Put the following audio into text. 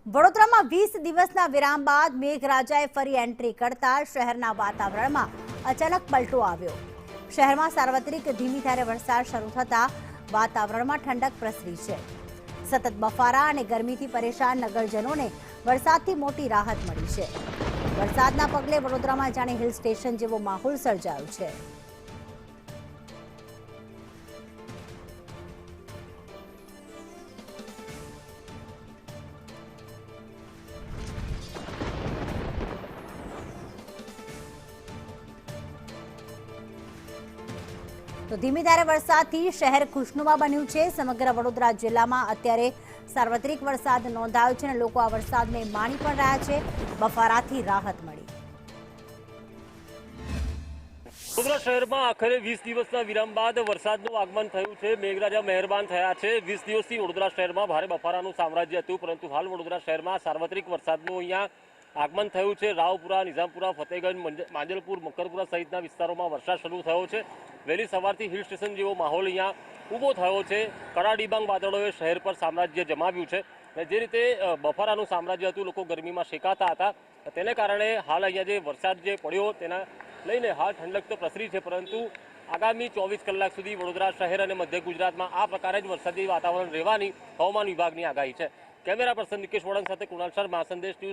વડોદરામાં 20 દિવસના વિરામ બાદ મેઘરાજાએ ફરી એન્ટ્રી કરતા શહેરના વાતાવરણમાં અચાનક પલટો આવ્યો। શહેરમાં સાર્વત્રિક ધીમી ધારે વરસાદ શરૂ થતા વાતાવરણમાં ઠંડક પ્રસરી છે। સતત બફારા અને ગરમીથી પરેશાન નગરજનોને વરસાદથી મોટી રાહત મળી છે। વરસાદના પગલે વડોદરામાં જાણે હિલ સ્ટેશન જેવો માહોલ સર્જાયો છે। તો ધીમી ધારે વરસાદથી શહેર ખુશનુમા બન્યું છે। સમગ્ર વડોદરા જિલ્લામાં અત્યારે સાર્વત્રિક વરસાદ નોંધાયો છે અને લોકો આ વરસાદને માણી પણ રહ્યા છે। બફારાથી રાહત મળી। વડોદરા શહેરમાં આખરે 20 દિવસના વિરામ બાદ વરસાદનું આગમન થયું છે। મેઘરાજા મહેરબાન થયા છે। 20 દિવસથી વડોદરા શહેરમાં ભારે બફારાનું સામ્રાજ્ય હતું, પરંતુ હાલ વડોદરા શહેરમાં સાર્વત્રિક વરસાદનું અહીંયા આગમન થયું છે। રાવપુરા, નિઝામપુરા, ફતેગંજ, માંજલપુર, મકરપુરા સહિતના વિસ્તારોમાં વરસાદ શરૂ થયો છે। વહેલી સવારથી હિલ સ્ટેશન જેવો માહોલ અહીંયા ઊભો થયો છે। કડાડીબાંગ વાદળોએ શહેર પર સામ્રાજ્ય જમાવ્યું છે અને જે રીતે બફારાનું સામ્રાજ્ય હતું, લોકો ગરમીમાં શેકાતા હતા, તેને કારણે હાલ અહીંયા જે વરસાદ જે પડ્યો તેના લઈને હાલ ઠંડક તો પ્રસરી છે, પરંતુ આગામી 24 કલાક સુધી વડોદરા શહેર અને મધ્ય ગુજરાતમાં આ પ્રકારે જ વરસાદી વાતાવરણ રહેવાની હવામાન વિભાગની આગાહી છે। કેમેરા પર્સન નિકેશ વળંગ સાથે કુણાલ શર્મા, સંદેશ ન્યૂઝ।